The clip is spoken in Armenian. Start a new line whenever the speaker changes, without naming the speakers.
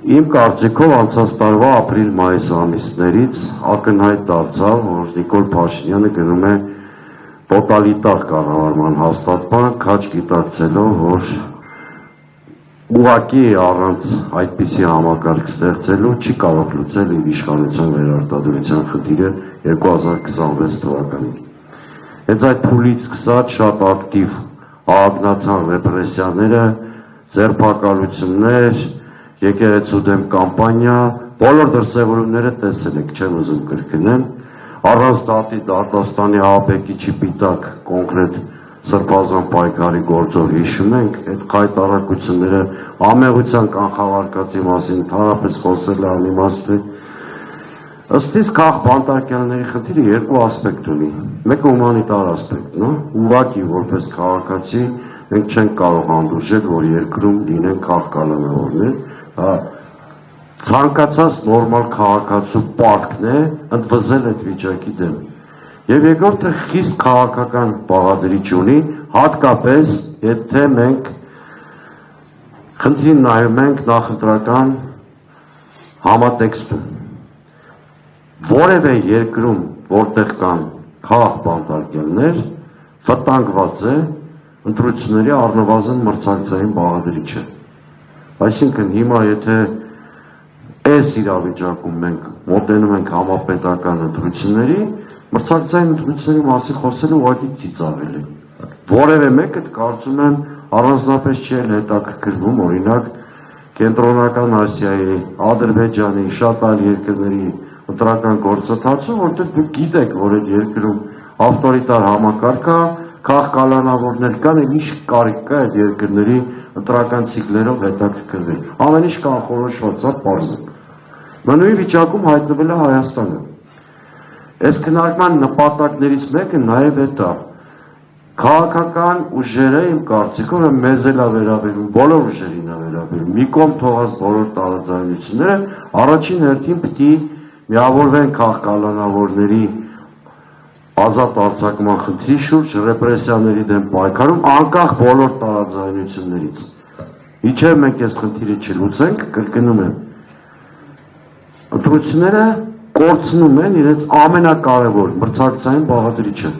Իմ կարծիքով անցած տարվա ապրիլ-մայիս ամիսներից ակնհայտ դարձավ, որ Նիկոլ Փաշինյանը գնում է տոտալիտար կառավարման հաստատման, քաջ գիտակցելով, որ ուղղակի առանց այդպիսի համակարգ ստեղծելու չի կարող լուծել իր իշխանության վերարտադրության խնդիրը 2026 թվականին։ Հենց այդ փուլից սկսած շատ ակտիվ ահագնացան ռեպրեսիաները, ձերբակալություններ, եկեղեցու դեմ կամպանիա, բոլոր դրսևորումները տեսել եք, չեմ ուզում կրկնեմ, առանց դատի Դատաստանի ահաբեկիչի պիտակ կոնկրետ սրբազան պայքարի գործով հիշում ենք, այդ խայտառակությունները ամեղության կանխավարկածի մասին ընդհանրապես խոսել անիմաստ է։ Ըստ իս Քաղ Բանտարկյանների խնդիրը երկու ասպեկտ ունի, մեկը հումանիտար ասպեկտն է, ուղղակի որպես քաղաքացի մենք չենք կարող հանդուրժել, որ երկրում լինեն քաղաքականավորներ, ցանկացած նորմալ քաղաքացու պարտքն է ընդվզել այդ վիճակի դեմ։ Եվ երկրորդը խիստ քաղաքական բաղադրիչ ունի, հատկապես եթե մենք խնդրին նայում ենք նախընտրական համատեքստում։ Որևէ երկրում, որտեղ կան Քաղ Բանտարկյաններ, վտանգված է ընտրությունների առնվազն մրցակցային բաղադրիչը։ Այսինքն հիմա եթե այս իրավիճակում մենք մոտենում ենք համապետական ընտրությունների, մրցակցային ընտրությունների մասին խոսելը ուղղակի ծիծաղել է։ Որևէ մեկը կարծում եմ առանձնապես չի հետաքրքրվում, օրինակ Կենտրոնական Ասիայի, Ադրբեջանի, շատ այլ երկրների ընտրական գործընթացում, որտեղ դուք գիտեք, որ այդ երկրում ավտորիտար համակարգ կա, քաղաքականավորներ կան, եւ ինչ կարիք կա այդ երկրների ընտրական ցիկլերով հետաքրքրվել։ Ամեն ինչ կանխորոշված է, պարզ է։ Նույն վիճակում հայտնվել է Հայաստանը։ Այս քննարկման նպատակներից մեկը նաև է դա։ Քաղաքական ուժերը իմ կարծիքով մեզ էլ է վերաբերում, բոլոր ուժերին է վերաբերում։ Մի կողմ թողած բոլոր տարաձայնությունները առաջին հերթին պիտի միավորվեն քաղաքականավորների ազատ արձակման խնդրի շուրջ, ռեպրեսիաների դեմ պայքարում, անկախ բոլոր տարաձայնություններից։ Իչև մենք այս խնդիրը չլուծենք, կրկնում եմ, ընտրությունները կորցնում են իրենց ամենակարևոր մրցակցային բաղադրիչը։